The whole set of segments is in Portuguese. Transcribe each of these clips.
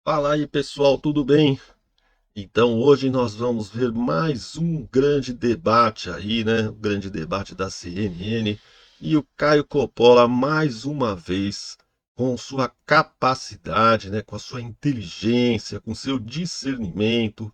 Fala aí, pessoal, tudo bem? Então, hoje nós vamos ver mais um grande debate aí, né? O grande debate da CNN. E o Caio Coppola, mais uma vez, com sua capacidade, né? Com a sua inteligência, com seu discernimento,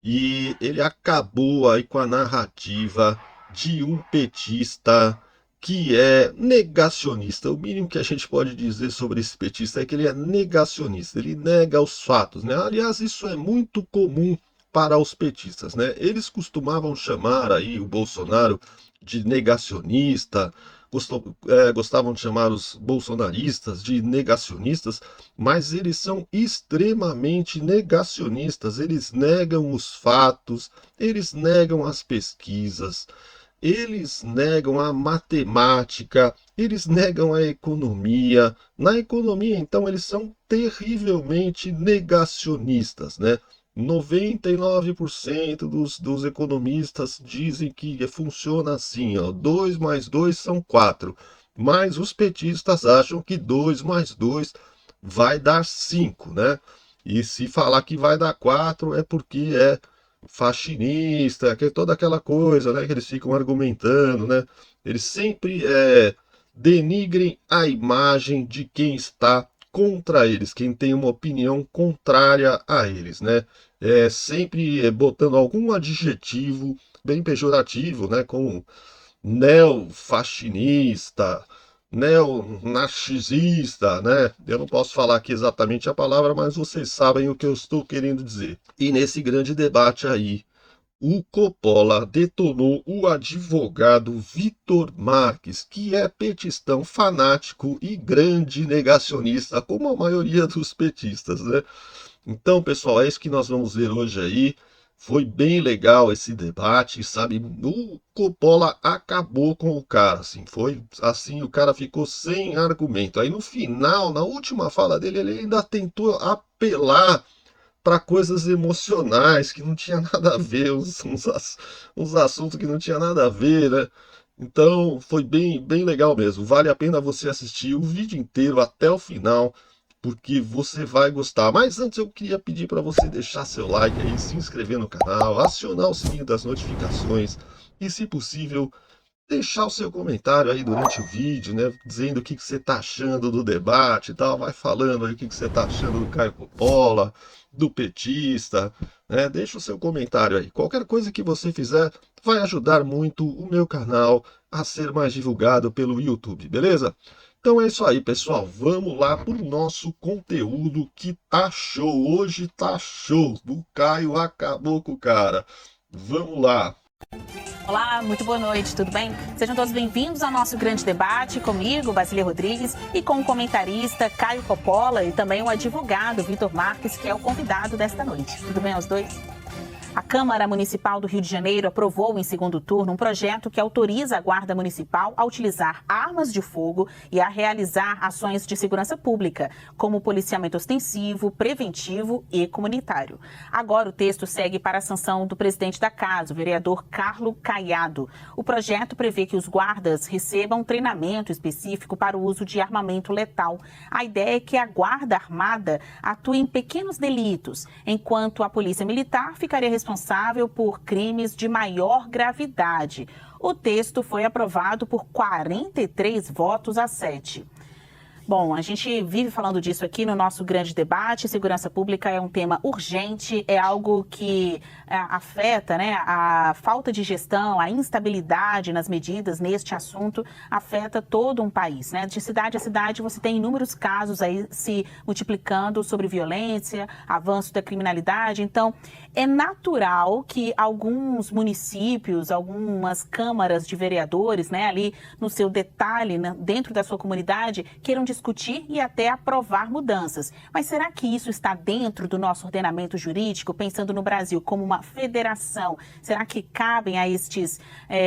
e ele acabou aí com a narrativa de um petista que é negacionista. O mínimo que a gente pode dizer sobre esse petista é que ele é negacionista, ele nega os fatos, né? Aliás, isso é muito comum para os petistas, né? Eles costumavam chamar aí o Bolsonaro de negacionista, gostavam de chamar os bolsonaristas de negacionistas, mas eles são extremamente negacionistas. Eles negam os fatos, eles negam as pesquisas, eles negam a matemática, eles negam a economia. Na economia, então, eles são terrivelmente negacionistas, né? 99% dos economistas dizem que funciona assim, ó, 2 mais 2 são 4. Mas os petistas acham que 2 mais 2 vai dar 5, né? E se falar que vai dar 4 é porque é faxinista, que é toda aquela coisa, né? Que eles ficam argumentando, né? Eles sempre denigrem a imagem de quem está contra eles, quem tem uma opinião contrária a eles, né? Sempre botando algum adjetivo bem pejorativo, né? Como neofascinista, neonarcisista, né? Eu não posso falar aqui exatamente a palavra, mas vocês sabem o que eu estou querendo dizer. E nesse grande debate aí, o Coppola detonou o advogado Vitor Marques, que é petistão fanático e grande negacionista, como a maioria dos petistas, né? Então, pessoal, é isso que nós vamos ver hoje aí. Foi bem legal esse debate, sabe? O Coppola acabou com o cara, assim, foi assim, o cara ficou sem argumento. Aí no final, na última fala dele, ele ainda tentou apelar para coisas emocionais que não tinha nada a ver, uns assuntos que não tinha nada a ver, né? Então foi bem legal mesmo. Vale a pena você assistir o vídeo inteiro até o final, porque você vai gostar. Mas antes eu queria pedir para você deixar seu like aí, se inscrever no canal, acionar o sininho das notificações e, se possível, deixar o seu comentário aí durante o vídeo, né? Dizendo o que você está achando do debate e tal. Vai falando aí o que você está achando do Caio Coppola, do petista, né? Deixa o seu comentário aí. Qualquer coisa que você fizer vai ajudar muito o meu canal a ser mais divulgado pelo YouTube, beleza? Então é isso aí, pessoal. Vamos lá pro nosso conteúdo que tá show. Hoje tá show. O Caio acabou com o cara. Vamos lá. Olá, muito boa noite, tudo bem? Sejam todos bem-vindos ao nosso grande debate comigo, Basília Rodrigues, e com o comentarista Caio Coppola e também o advogado Vitor Marques, que é o convidado desta noite. Tudo bem aos dois? A Câmara Municipal do Rio de Janeiro aprovou em segundo turno um projeto que autoriza a Guarda Municipal a utilizar armas de fogo e a realizar ações de segurança pública, como policiamento ostensivo, preventivo e comunitário. Agora o texto segue para a sanção do presidente da Casa, o vereador Carlo Caiado. O projeto prevê que os guardas recebam treinamento específico para o uso de armamento letal. A ideia é que a Guarda Armada atue em pequenos delitos, enquanto a Polícia Militar ficaria responsável por crimes de maior gravidade. O texto foi aprovado por 43 votos a 7. Bom, a gente vive falando disso aqui no nosso grande debate. Segurança pública é um tema urgente, é algo que afeta, né, a falta de gestão, a instabilidade nas medidas neste assunto afeta todo um país, né? De cidade a cidade você tem inúmeros casos aí se multiplicando sobre violência, avanço da criminalidade. Então, é natural que alguns municípios, algumas câmaras de vereadores, né, ali no seu detalhe, né, dentro da sua comunidade, queiram discutir e até aprovar mudanças. Mas será que isso está dentro do nosso ordenamento jurídico, pensando no Brasil como uma federação? Será que cabem a estes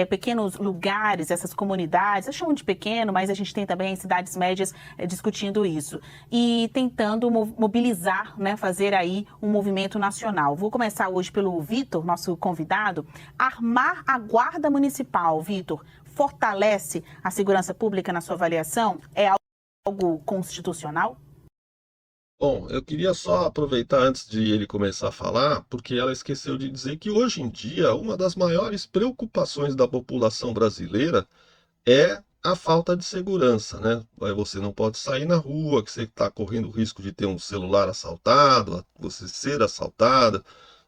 pequenos lugares, essas comunidades? Eu chamo de pequeno, mas a gente tem também cidades médias discutindo isso. E tentando mobilizar, né, fazer aí um movimento nacional. Vou começar hoje pelo Vitor, nosso convidado. Armar a Guarda Municipal, Vitor, fortalece a segurança pública na sua avaliação? É algo constitucional? Bom, eu queria só aproveitar antes de ele começar a falar, porque ela esqueceu de dizer que hoje em dia uma das maiores preocupações da população brasileira é a falta de segurança, né? Você não pode sair na rua, que você está correndo o risco de ter um celular assaltado, você ser assaltada,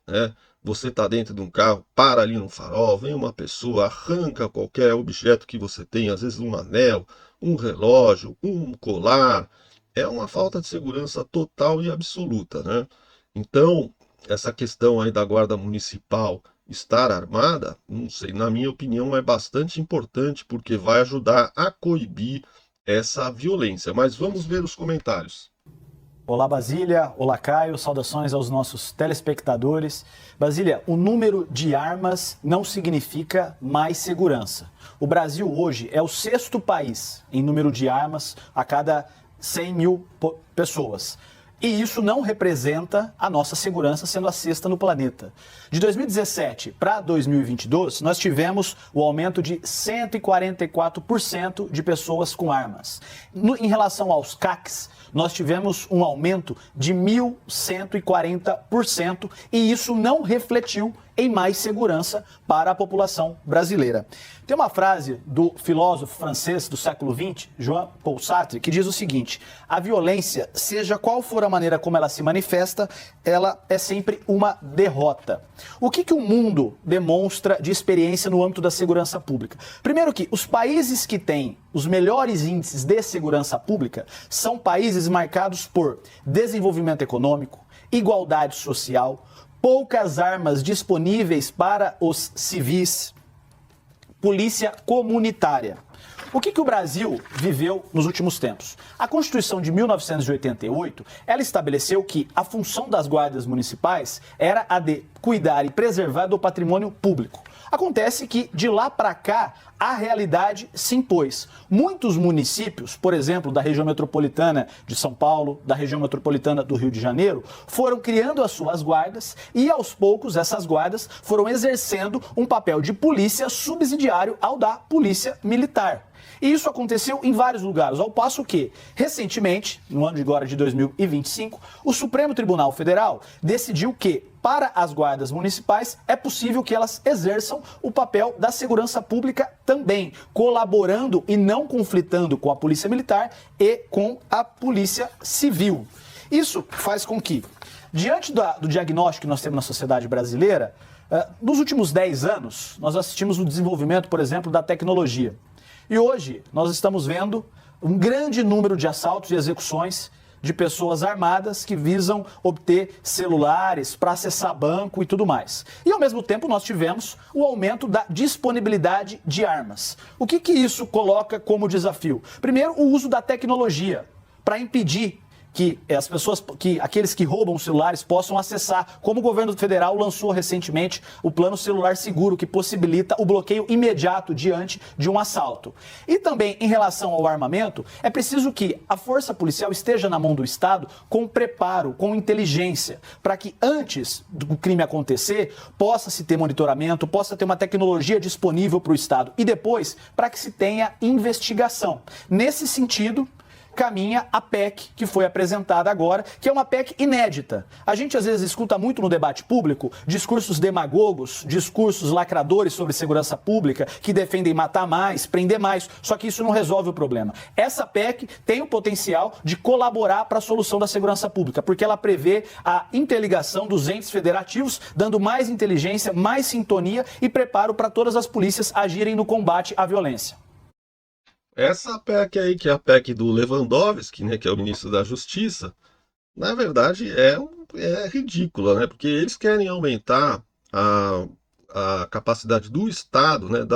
né? Você está dentro de um carro, para ali no farol, vem uma pessoa, arranca qualquer objeto que você tem, às vezes um anel, um relógio, um colar. É uma falta de segurança total e absoluta, né? Então, essa questão aí da guarda municipal estar armada, não sei, na minha opinião é bastante importante porque vai ajudar a coibir essa violência. Mas vamos ver os comentários. Olá, Basília. Olá, Caio. Saudações aos nossos telespectadores. Basília, o número de armas não significa mais segurança. O Brasil hoje é o 6º país em número de armas a cada 100 mil pessoas. E isso não representa a nossa segurança sendo a 6ª no planeta. De 2017 para 2022, nós tivemos o aumento de 144% de pessoas com armas. Em relação aos CACs, nós tivemos um aumento de 1.140% e isso não refletiu em mais segurança para a população brasileira. Tem uma frase do filósofo francês do século XX, Jean-Paul Sartre, que diz o seguinte: a violência, seja qual for a maneira como ela se manifesta, ela é sempre uma derrota. O que o mundo demonstra de experiência no âmbito da segurança pública? Primeiro que os países que têm os melhores índices de segurança pública são países marcados por desenvolvimento econômico, igualdade social, poucas armas disponíveis para os civis, polícia comunitária. O que o Brasil viveu nos últimos tempos? A Constituição de 1988, ela estabeleceu que a função das guardas municipais era a de cuidar e preservar do patrimônio público. Acontece que, de lá para cá, a realidade se impôs. Muitos municípios, por exemplo, da região metropolitana de São Paulo, da região metropolitana do Rio de Janeiro, foram criando as suas guardas e, aos poucos, essas guardas foram exercendo um papel de polícia subsidiário ao da polícia militar. E isso aconteceu em vários lugares, ao passo que, recentemente, no ano de agora de 2025, o Supremo Tribunal Federal decidiu que, para as guardas municipais, é possível que elas exerçam o papel da segurança pública também, colaborando e não conflitando com a polícia militar e com a polícia civil. Isso faz com que, diante do diagnóstico que nós temos na sociedade brasileira, nos últimos 10 anos, nós assistimos o desenvolvimento, por exemplo, da tecnologia. E hoje nós estamos vendo um grande número de assaltos e execuções de pessoas armadas que visam obter celulares para acessar banco e tudo mais. E ao mesmo tempo nós tivemos o aumento da disponibilidade de armas. O que isso coloca como desafio? Primeiro, o uso da tecnologia para impedir que as pessoas, que aqueles que roubam celulares possam acessar, como o governo federal lançou recentemente o Plano Celular Seguro, que possibilita o bloqueio imediato diante de um assalto. E também, em relação ao armamento, é preciso que a força policial esteja na mão do Estado com preparo, com inteligência, para que antes do crime acontecer, possa se ter monitoramento, possa ter uma tecnologia disponível para o Estado e depois para que se tenha investigação. Nesse sentido, caminha a PEC que foi apresentada agora, que é uma PEC inédita. A gente às vezes escuta muito no debate público discursos demagogos, discursos lacradores sobre segurança pública, que defendem matar mais, prender mais, só que isso não resolve o problema. Essa PEC tem o potencial de colaborar para a solução da segurança pública, porque ela prevê a interligação dos entes federativos, dando mais inteligência, mais sintonia e preparo para todas as polícias agirem no combate à violência. Essa PEC aí, que é a PEC do Lewandowski, né, que é o ministro da Justiça, na verdade é ridícula, né, porque eles querem aumentar a capacidade do Estado, né,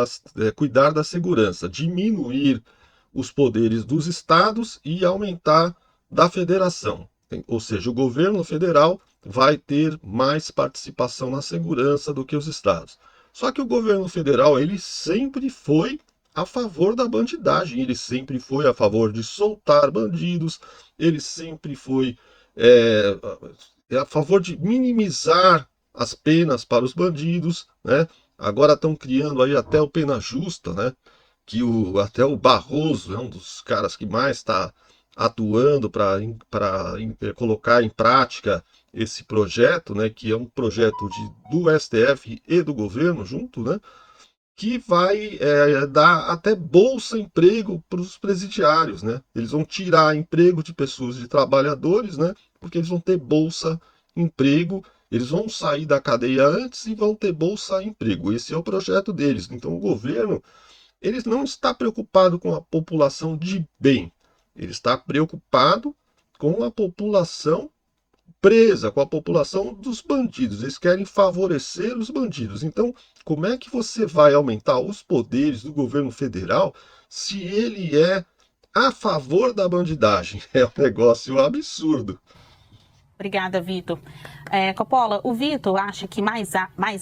cuidar da segurança, diminuir os poderes dos estados e aumentar da federação. Ou seja, o governo federal vai ter mais participação na segurança do que os estados. Só que o governo federal, ele sempre foi a favor da bandidagem, ele sempre foi a favor de soltar bandidos, ele sempre foi a favor de minimizar as penas para os bandidos, né? Agora estão criando aí até o pena justa, né? Que até o Barroso é um dos caras que mais está atuando para colocar em prática esse projeto, né, que é um projeto do STF e do governo junto, né, que vai dar até bolsa emprego para os presidiários, né? Eles vão tirar emprego de pessoas, de trabalhadores, né? Porque eles vão ter bolsa emprego, eles vão sair da cadeia antes e vão ter bolsa emprego. Esse é o projeto deles. Então o governo, ele não está preocupado com a população de bem, ele está preocupado com a população presa, com a população dos bandidos. Eles querem favorecer os bandidos. Então, como é que você vai aumentar os poderes do governo federal se ele é a favor da bandidagem? É um negócio absurdo. Obrigada, Vitor. Coppola, o Vitor acha que mais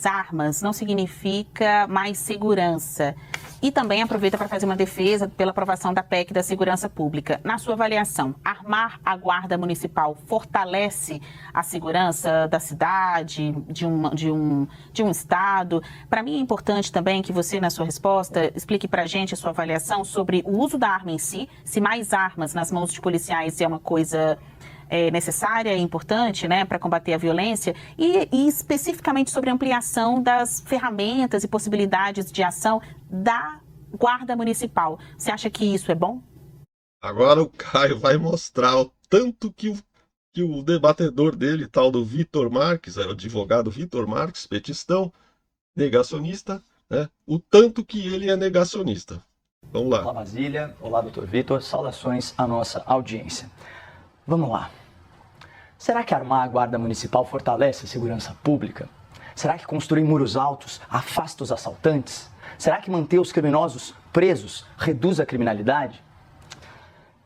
armas não significa mais segurança. E também aproveita para fazer uma defesa pela aprovação da PEC da Segurança Pública. Na sua avaliação, armar a Guarda Municipal fortalece a segurança da cidade, de um estado? Para mim é importante também que você, na sua resposta, explique para a gente a sua avaliação sobre o uso da arma em si, se mais armas nas mãos de policiais é uma coisa necessária e importante, né, para combater a violência, e especificamente sobre a ampliação das ferramentas e possibilidades de ação da Guarda Municipal. Você acha que isso é bom? Agora o Caio vai mostrar o tanto que o debatedor dele, tal do Vitor Marques, o advogado Vitor Marques, petistão, negacionista, né, o tanto que ele é negacionista. Vamos lá. Olá, Basília. Olá, doutor Vitor. Saudações à nossa audiência. Vamos lá. Será que armar a Guarda Municipal fortalece a segurança pública? Será que construir muros altos afasta os assaltantes? Será que manter os criminosos presos reduz a criminalidade?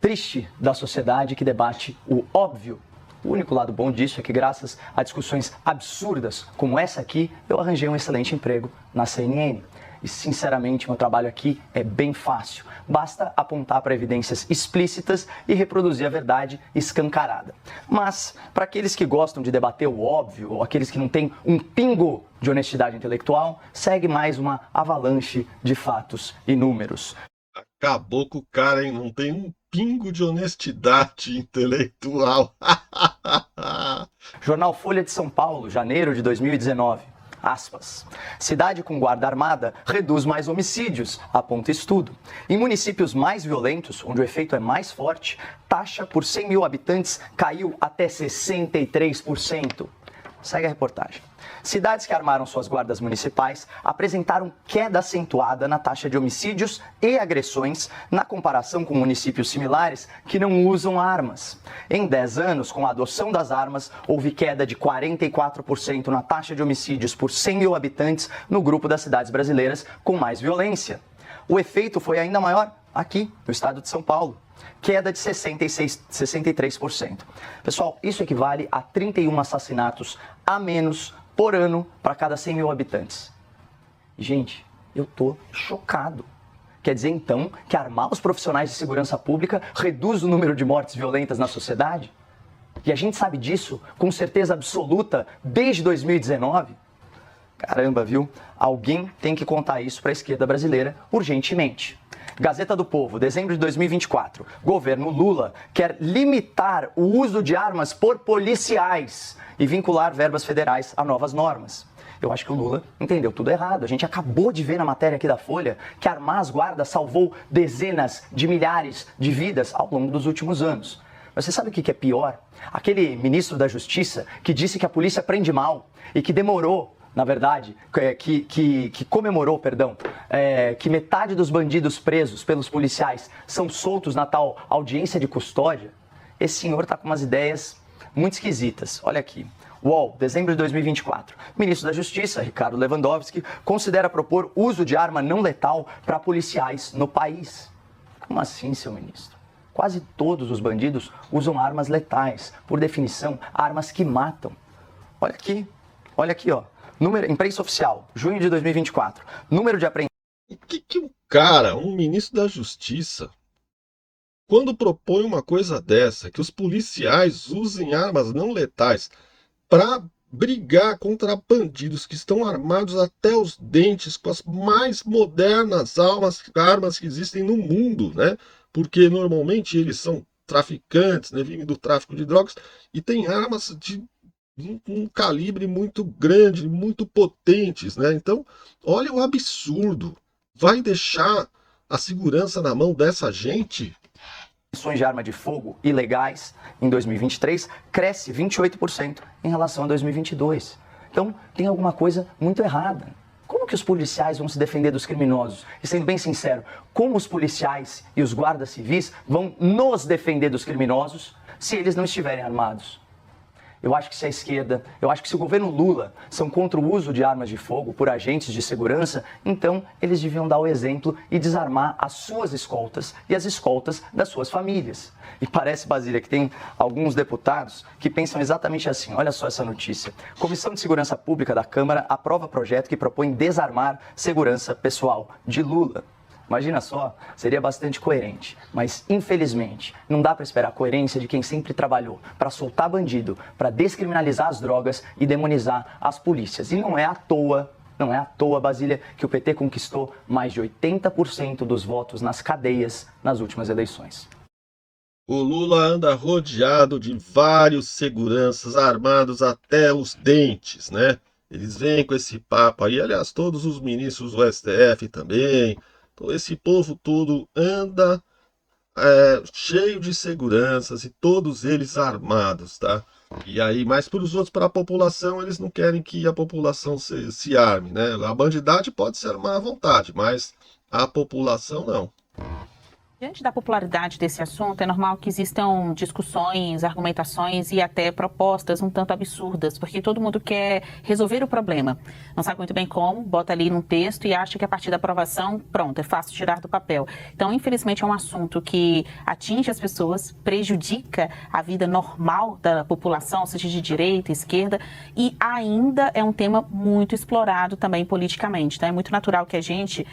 Triste da sociedade que debate o óbvio. O único lado bom disso é que, graças a discussões absurdas como essa aqui, eu arranjei um excelente emprego na CNN. E, sinceramente, meu trabalho aqui é bem fácil. Basta apontar para evidências explícitas e reproduzir a verdade escancarada. Mas, para aqueles que gostam de debater o óbvio, ou aqueles que não têm um pingo de honestidade intelectual, segue mais uma avalanche de fatos e números. Acabou com o cara, hein? Não tem um pingo de honestidade intelectual. Jornal Folha de São Paulo, janeiro de 2019. Aspas. Cidade com guarda armada reduz mais homicídios, aponta estudo. Em municípios mais violentos, onde o efeito é mais forte, taxa por 100 mil habitantes caiu até 63%. Segue a reportagem. Cidades que armaram suas guardas municipais apresentaram queda acentuada na taxa de homicídios e agressões na comparação com municípios similares que não usam armas. Em 10 anos, com a adoção das armas, houve queda de 44% na taxa de homicídios por 100 mil habitantes no grupo das cidades brasileiras com mais violência. O efeito foi ainda maior aqui, no estado de São Paulo. Queda de 63%. Pessoal, isso equivale a 31 assassinatos a menos por ano para cada 100 mil habitantes. Gente, eu tô chocado. Quer dizer, então, que armar os profissionais de segurança pública reduz o número de mortes violentas na sociedade? E a gente sabe disso com certeza absoluta desde 2019? Caramba, viu? Alguém tem que contar isso para a esquerda brasileira urgentemente. Gazeta do Povo, dezembro de 2024. Governo Lula quer limitar o uso de armas por policiais e vincular verbas federais a novas normas. Eu acho que o Lula entendeu tudo errado. A gente acabou de ver na matéria aqui da Folha que armar as guardas salvou dezenas de milhares de vidas ao longo dos últimos anos. Mas você sabe o que é pior? Aquele ministro da Justiça que disse que a polícia prende mal e que demorou, na verdade, que comemorou, que metade dos bandidos presos pelos policiais são soltos na tal audiência de custódia. Esse senhor está com umas ideias muito esquisitas. Olha aqui. UOL, dezembro de 2024. Ministro da Justiça, Ricardo Lewandowski, considera propor uso de arma não letal para policiais no país. Como assim, seu ministro? Quase todos os bandidos usam armas letais. Por definição, armas que matam. Olha aqui, ó. Número, imprensa oficial, junho de 2024. Número de apreendidos. O que um cara, um ministro da Justiça, quando propõe uma coisa dessa, que os policiais usem armas não letais para brigar contra bandidos que estão armados até os dentes com as mais modernas armas que existem no mundo, né? Porque normalmente eles são traficantes, né, vivem do tráfico de drogas, e tem armas de um calibre muito grande, muito potentes, né? Então, olha o absurdo. Vai deixar a segurança na mão dessa gente? Emissões de arma de fogo ilegais em 2023 cresce 28% em relação a 2022. Então, tem alguma coisa muito errada. Como que os policiais vão se defender dos criminosos? E sendo bem sincero, como os policiais e os guardas civis vão nos defender dos criminosos se eles não estiverem armados? Eu acho que se a esquerda, eu acho que se o governo Lula são contra o uso de armas de fogo por agentes de segurança, então eles deviam dar o exemplo e desarmar as suas escoltas e as escoltas das suas famílias. E parece, Basília, que tem alguns deputados que pensam exatamente assim. Olha só essa notícia. Comissão de Segurança Pública da Câmara aprova projeto que propõe desarmar segurança pessoal de Lula. Imagina só, seria bastante coerente, mas infelizmente não dá para esperar a coerência de quem sempre trabalhou para soltar bandido, para descriminalizar as drogas e demonizar as polícias. E não é à toa, Basília, que o PT conquistou mais de 80% dos votos nas cadeias nas últimas eleições. O Lula anda rodeado de vários seguranças armados até os dentes, né? Eles vêm com esse papo aí, aliás, todos os ministros do STF também. Então, esse povo todo anda cheio de seguranças e todos eles armados, tá? E aí, mas para os outros, para a população, eles não querem que a população se arme, né? A bandidagem pode se armar à vontade, mas a população não. Diante da popularidade desse assunto, é normal que existam discussões, argumentações e até propostas um tanto absurdas, porque todo mundo quer resolver o problema. Não sabe muito bem como, bota ali num texto e acha que a partir da aprovação, pronto, é fácil tirar do papel. Então, infelizmente, é um assunto que atinge as pessoas, prejudica a vida normal da população, seja de direita, esquerda, e ainda é um tema muito explorado também politicamente. Então, é muito natural que a gente,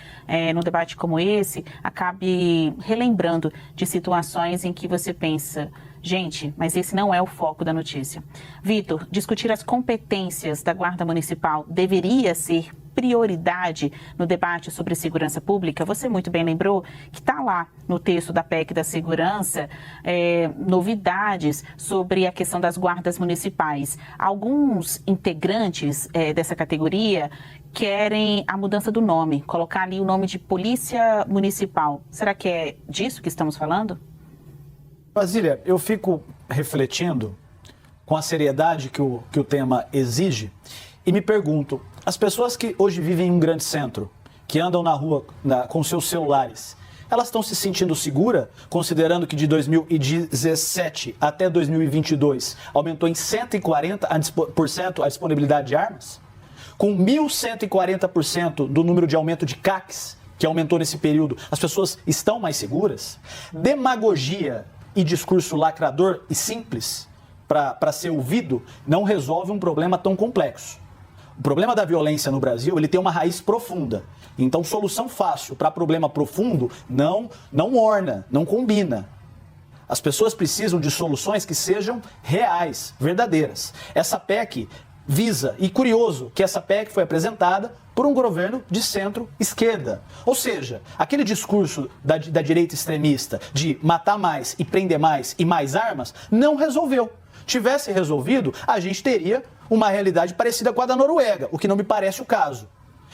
num debate como esse, acabe relembrando de situações em que você pensa, gente, mas esse não é o foco da notícia. Vitor, discutir as competências da Guarda Municipal deveria ser prioridade no debate sobre segurança pública? Você muito bem lembrou que está lá no texto da PEC da segurança novidades sobre a questão das guardas municipais. Alguns integrantes dessa categoria querem a mudança do nome, colocar ali o nome de Polícia Municipal. Será que é disso que estamos falando? Basília, eu fico refletindo com a seriedade que o tema exige e me pergunto, as pessoas que hoje vivem em um grande centro, que andam na rua com seus celulares, elas estão se sentindo seguras, considerando que de 2017 até 2022 aumentou em 140% a disponibilidade de armas? Com 1.140% do número de aumento de CACs, que aumentou nesse período, as pessoas estão mais seguras? Demagogia e discurso lacrador e simples para ser ouvido não resolve um problema tão complexo. O problema da violência no Brasil, ele tem uma raiz profunda. Então, solução fácil para problema profundo não orna, não combina. As pessoas precisam de soluções que sejam reais, verdadeiras. Essa PEC visa, e curioso que essa PEC foi apresentada por um governo de centro-esquerda. Ou seja, aquele discurso da direita extremista de matar mais e prender mais e mais armas, não resolveu. Tivesse resolvido, a gente teria uma realidade parecida com a da Noruega, o que não me parece o caso.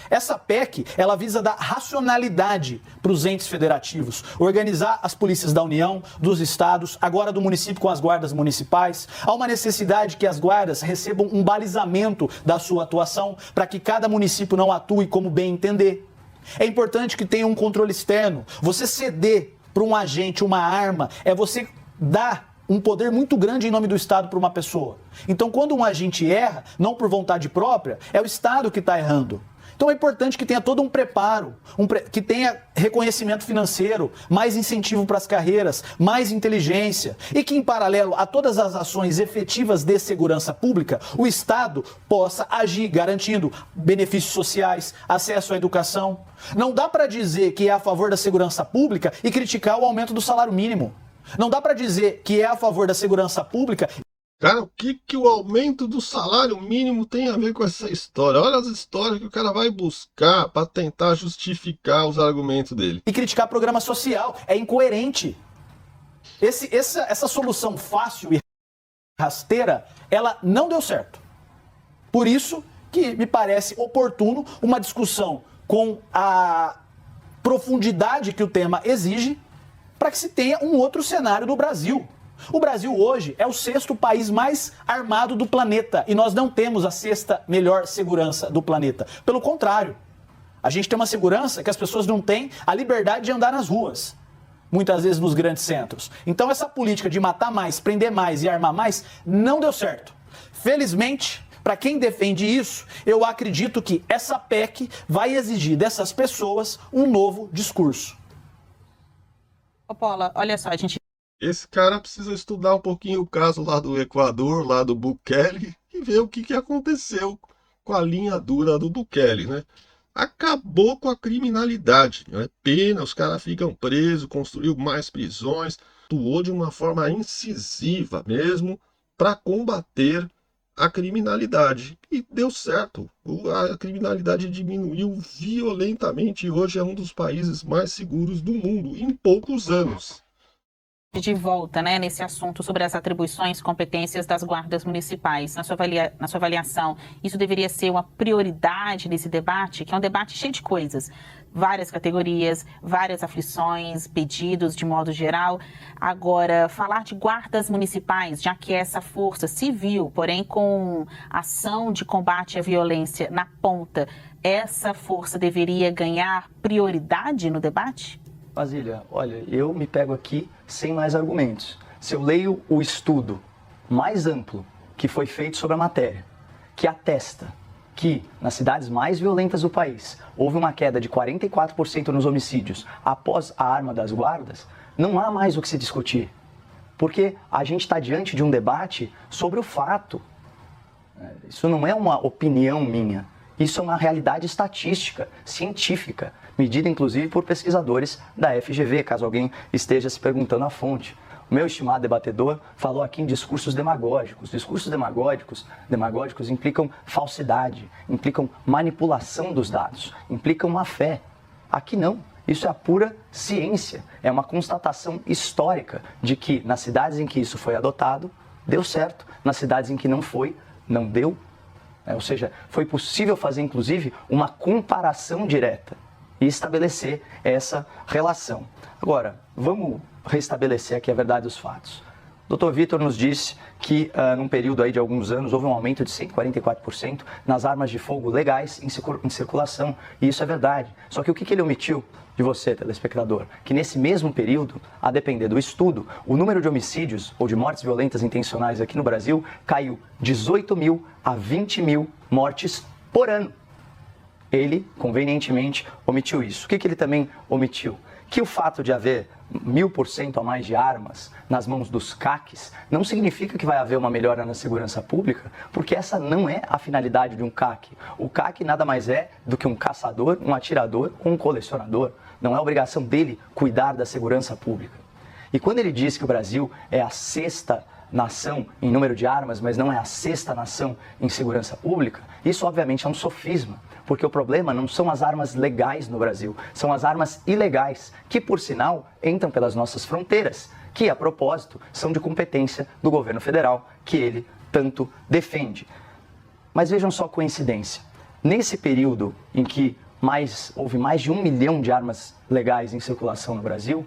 Essa PEC, ela visa dar racionalidade para os entes federativos, organizar as polícias da União, dos estados, agora do município com as guardas municipais. Há uma necessidade que as guardas recebam um balizamento da sua atuação para que cada município não atue como bem entender. É importante que tenha um controle externo. Você ceder para um agente uma arma é você dar um poder muito grande em nome do Estado para uma pessoa. Então, quando um agente erra, não por vontade própria, é o Estado que está errando. Então é importante que tenha todo um preparo, que tenha reconhecimento financeiro, mais incentivo para as carreiras, mais inteligência e que, em paralelo a todas as ações efetivas de segurança pública, o Estado possa agir garantindo benefícios sociais, acesso à educação. Não dá para dizer que é a favor da segurança pública e criticar o aumento do salário mínimo. Não dá para dizer que é a favor da segurança pública. Cara, o que o aumento do salário mínimo tem a ver com essa história? Olha as histórias que o cara vai buscar para tentar justificar os argumentos dele. E criticar programa social. É incoerente. Essa solução fácil e rasteira, ela não deu certo. Por isso que me parece oportuno uma discussão com a profundidade que o tema exige para que se tenha um outro cenário do Brasil. O Brasil hoje é o 6º país mais armado do planeta e nós não temos a 6ª melhor segurança do planeta. Pelo contrário, a gente tem uma segurança que as pessoas não têm a liberdade de andar nas ruas, muitas vezes nos grandes centros. Então essa política de matar mais, prender mais e armar mais não deu certo. Felizmente, para quem defende isso, eu acredito que essa PEC vai exigir dessas pessoas um novo discurso. Coppola, olha só, a gente... Esse cara precisa estudar um pouquinho o caso lá do Equador, lá do Bukele, e ver o que aconteceu com a linha dura do Bukele, né? Acabou com a criminalidade, né? Pena, os caras ficam presos, construiu mais prisões, atuou de uma forma incisiva mesmo para combater a criminalidade. E deu certo. A criminalidade diminuiu violentamente e hoje é um dos países mais seguros do mundo em poucos anos. De volta, né, nesse assunto sobre as atribuições e competências das guardas municipais. Na sua avaliação, isso deveria ser uma prioridade nesse debate, que é um debate cheio de coisas. Várias categorias, várias aflições, pedidos de modo geral. Agora, falar de guardas municipais, já que essa força civil, porém com ação de combate à violência na ponta, essa força deveria ganhar prioridade no debate? Basília, olha, eu me pego aqui sem mais argumentos. Se eu leio o estudo mais amplo que foi feito sobre a matéria, que atesta que nas cidades mais violentas do país houve uma queda de 44% nos homicídios após a arma das guardas, não há mais o que se discutir. Porque a gente está diante de um debate sobre o fato. Isso não é uma opinião minha. Isso é uma realidade estatística, científica, medida inclusive por pesquisadores da FGV, caso alguém esteja se perguntando a fonte. O meu estimado debatedor falou aqui em discursos demagógicos. Discursos demagógicos implicam falsidade, implicam manipulação dos dados, implicam má fé. Aqui não. Isso é a pura ciência. É uma constatação histórica de que nas cidades em que isso foi adotado, deu certo. Nas cidades em que não foi, não deu. Ou seja, foi possível fazer, inclusive, uma comparação direta e estabelecer essa relação. Agora, vamos restabelecer aqui a verdade dos fatos. O Dr. Vitor nos disse que, num período aí de alguns anos, houve um aumento de 144% nas armas de fogo legais em circulação. E isso é verdade. Só que o que ele omitiu de você, telespectador? Que nesse mesmo período, a depender do estudo, o número de homicídios ou de mortes violentas intencionais aqui no Brasil caiu 18 mil a 20 mil mortes por ano. Ele, convenientemente, omitiu isso. O que ele também omitiu? Que o fato de haver 1000% a mais de armas nas mãos dos CACs não significa que vai haver uma melhora na segurança pública, porque essa não é a finalidade de um CAC. O CAC nada mais é do que um caçador, um atirador ou um colecionador. Não é obrigação dele cuidar da segurança pública. E quando ele diz que o Brasil é a 6ª nação em número de armas, mas não é a 6ª nação em segurança pública, isso obviamente é um sofisma, porque o problema não são as armas legais no Brasil, são as armas ilegais, que por sinal entram pelas nossas fronteiras, que a propósito são de competência do governo federal, que ele tanto defende. Mas vejam só a coincidência, nesse período em que houve mais de 1 milhão de armas legais em circulação no Brasil,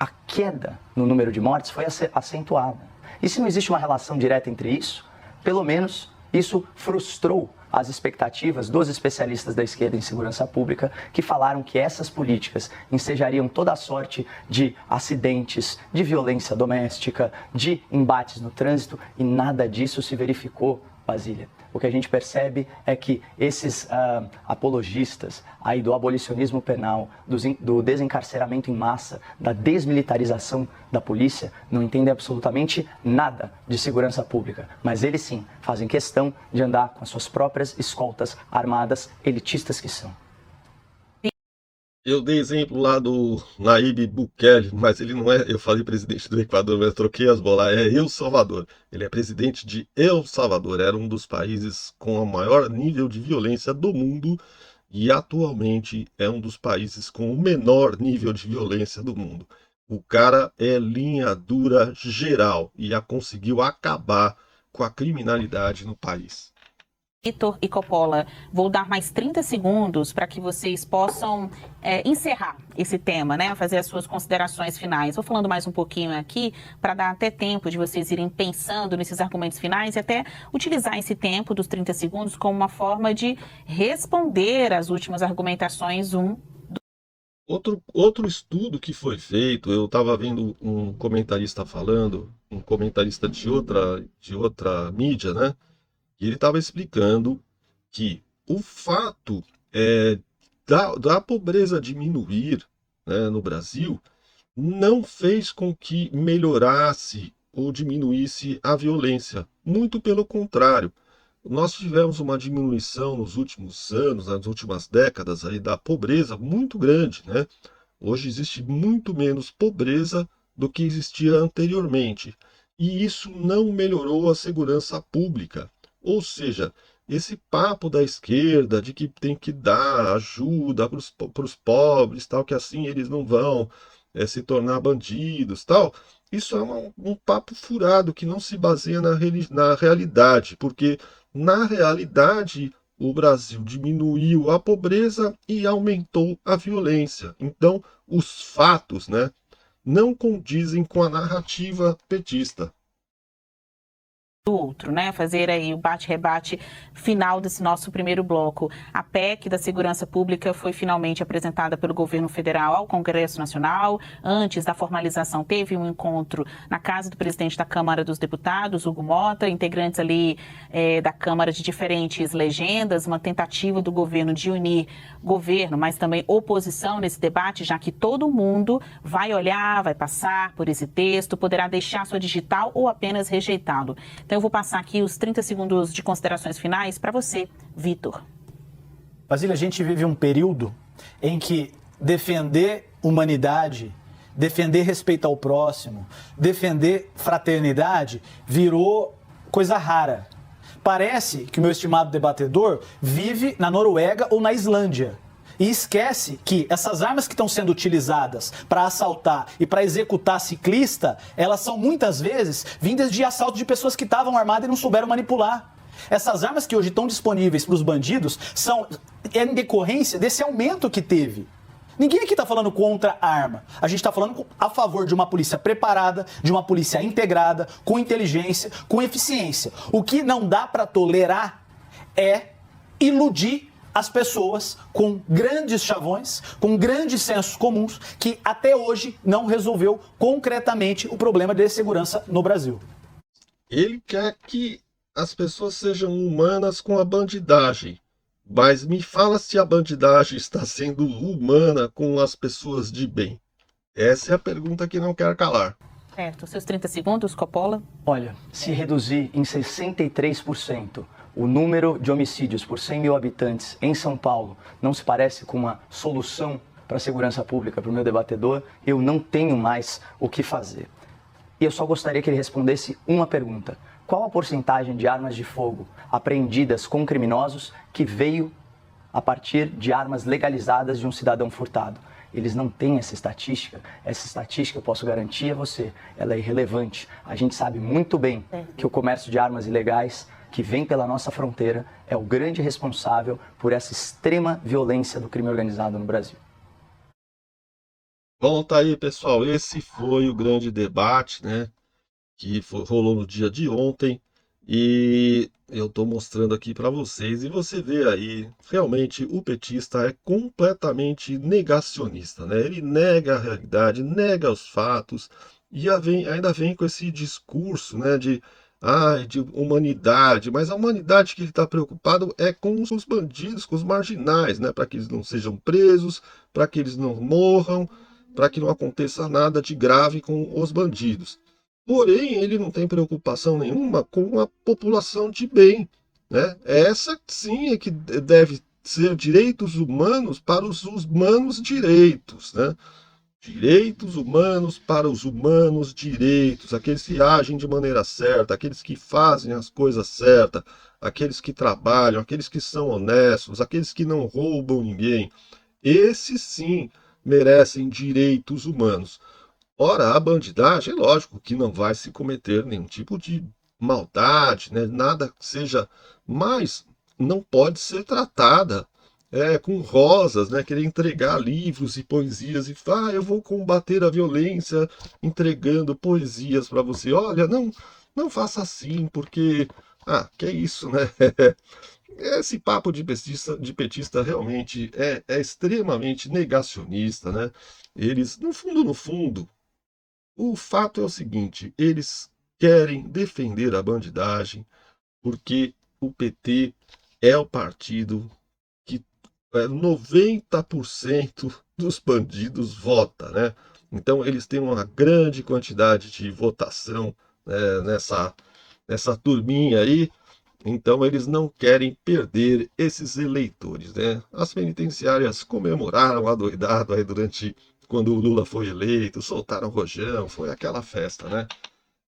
a queda no número de mortes foi acentuada. E se não existe uma relação direta entre isso, pelo menos isso frustrou as expectativas dos especialistas da esquerda em segurança pública, que falaram que essas políticas ensejariam toda a sorte de acidentes, de violência doméstica, de embates no trânsito, e nada disso se verificou, Basília. O que a gente percebe é que esses apologistas aí do abolicionismo penal, do desencarceramento em massa, da desmilitarização da polícia, não entendem absolutamente nada de segurança pública. Mas eles sim fazem questão de andar com as suas próprias escoltas armadas, elitistas que são. Eu dei exemplo lá do Nayib Bukele, mas ele não é, eu falei presidente do Equador, mas eu troquei as bolas, é El Salvador. Ele é presidente de El Salvador, era um dos países com o maior nível de violência do mundo e atualmente é um dos países com o menor nível de violência do mundo. O cara é linha dura geral e já conseguiu acabar com a criminalidade no país. Vitor e Coppola, vou dar mais 30 segundos para que vocês possam encerrar esse tema, né? Fazer as suas considerações finais. Vou falando mais um pouquinho aqui para dar até tempo de vocês irem pensando nesses argumentos finais e até utilizar esse tempo dos 30 segundos como uma forma de responder às últimas argumentações Outro estudo que foi feito, eu estava vendo um comentarista falando, um comentarista de outra mídia, né? E ele estava explicando que o fato da pobreza diminuir, né, no Brasil não fez com que melhorasse ou diminuísse a violência. Muito pelo contrário. Nós tivemos uma diminuição nos últimos anos, nas últimas décadas aí, da pobreza muito grande, né? Hoje existe muito menos pobreza do que existia anteriormente. E isso não melhorou a segurança pública. Ou seja, esse papo da esquerda de que tem que dar ajuda para os pobres, tal, que assim eles não vão se tornar bandidos, tal, isso é um papo furado que não se baseia na realidade, porque na realidade o Brasil diminuiu a pobreza e aumentou a violência. Então, os fatos, né, não condizem com a narrativa petista. Outro, né? Fazer aí o bate-rebate final desse nosso primeiro bloco. A PEC da Segurança Pública foi finalmente apresentada pelo governo federal ao Congresso Nacional. Antes da formalização, teve um encontro na casa do presidente da Câmara dos Deputados, Hugo Mota, integrantes ali da Câmara de diferentes legendas, uma tentativa do governo de unir governo, mas também oposição nesse debate, já que todo mundo vai olhar, vai passar por esse texto, poderá deixar sua digital ou apenas rejeitá-lo. Então, eu vou passar aqui os 30 segundos de considerações finais para você, Vitor. Basília, a gente vive um período em que defender humanidade, defender respeito ao próximo, defender fraternidade virou coisa rara. Parece que o meu estimado debatedor vive na Noruega ou na Islândia. E esquece que essas armas que estão sendo utilizadas para assaltar e para executar ciclista, elas são muitas vezes vindas de assalto de pessoas que estavam armadas e não souberam manipular. Essas armas que hoje estão disponíveis para os bandidos são em decorrência desse aumento que teve. Ninguém aqui está falando contra a arma. A gente está falando a favor de uma polícia preparada, de uma polícia integrada, com inteligência, com eficiência. O que não dá para tolerar é iludir as pessoas com grandes chavões, com grandes sensos comuns, que até hoje não resolveu concretamente o problema de segurança no Brasil. Ele quer que as pessoas sejam humanas com a bandidagem, mas me fala se a bandidagem está sendo humana com as pessoas de bem. Essa é a pergunta que não quer calar. Certo, seus 30 segundos, Coppola. Olha, se reduzir em 63% o número de homicídios por 100 mil habitantes em São Paulo não se parece com uma solução para a segurança pública, para o meu debatedor, eu não tenho mais o que fazer. E eu só gostaria que ele respondesse uma pergunta. Qual a porcentagem de armas de fogo apreendidas com criminosos que veio a partir de armas legalizadas de um cidadão furtado? Eles não têm essa estatística. Essa estatística, eu posso garantir a você, ela é irrelevante. A gente sabe muito bem que o comércio de armas ilegais que vem pela nossa fronteira é o grande responsável por essa extrema violência do crime organizado no Brasil. Bom, tá aí, pessoal. Esse foi o grande debate, né, que rolou no dia de ontem. E eu estou mostrando aqui para vocês. E você vê aí, realmente, o petista é completamente negacionista, né? Ele nega a realidade, nega os fatos e ainda vem com esse discurso, né, de humanidade, mas a humanidade que ele está preocupado é com os bandidos, com os marginais, né? Para que eles não sejam presos, para que eles não morram, para que não aconteça nada de grave com os bandidos. Porém, ele não tem preocupação nenhuma com a população de bem, né? Essa sim é que deve ser direitos humanos para os humanos direitos, né? Direitos humanos para os humanos direitos, aqueles que agem de maneira certa, aqueles que fazem as coisas certas, aqueles que trabalham, aqueles que são honestos, aqueles que não roubam ninguém. Esses sim merecem direitos humanos. Ora, a bandidagem, lógico que não vai se cometer nenhum tipo de maldade, né? Nada que seja, mas não pode ser tratada com rosas, né? Querer entregar livros e poesias e falar, eu vou combater a violência entregando poesias para você. Olha, não faça assim, porque que é isso, né? Esse papo de petista realmente é extremamente negacionista, né? Eles, no fundo, o fato é o seguinte: eles querem defender a bandidagem porque o PT é o partido que 90% dos bandidos vota, né? Então eles têm uma grande quantidade de votação, né, nessa turminha aí. Então eles não querem perder esses eleitores, né? As penitenciárias comemoraram adoidado aí durante quando o Lula foi eleito, soltaram rojão, foi aquela festa, né?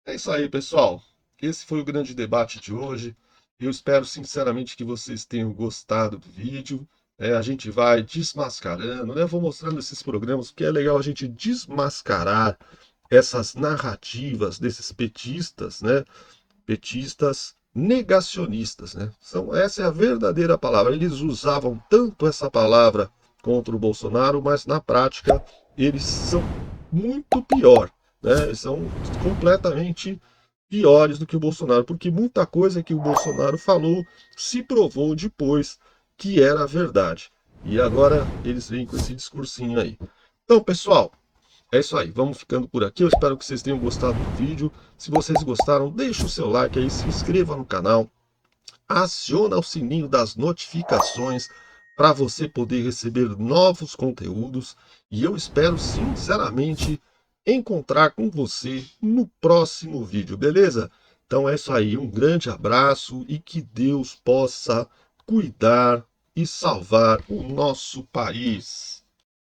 É isso aí, pessoal. Esse foi o grande debate de hoje. Eu espero sinceramente que vocês tenham gostado do vídeo. A gente vai desmascarando, né? Eu vou mostrando esses programas porque é legal a gente desmascarar essas narrativas desses petistas, né? Petistas negacionistas, né? Essa é a verdadeira palavra. Eles usavam tanto essa palavra contra o Bolsonaro, mas na prática eles são muito pior, né? Eles são completamente piores do que o Bolsonaro, porque muita coisa que o Bolsonaro falou se provou depois que era verdade. E agora eles vêm com esse discursinho aí. Então, pessoal, é isso aí, vamos ficando por aqui. Eu espero que vocês tenham gostado do vídeo. Se vocês gostaram, deixa o seu like aí, se inscreva no canal, aciona o sininho das notificações para você poder receber novos conteúdos. E eu espero sinceramente encontrar com você no próximo vídeo, beleza? Então é isso aí, um grande abraço e que Deus possa cuidar e salvar o nosso país.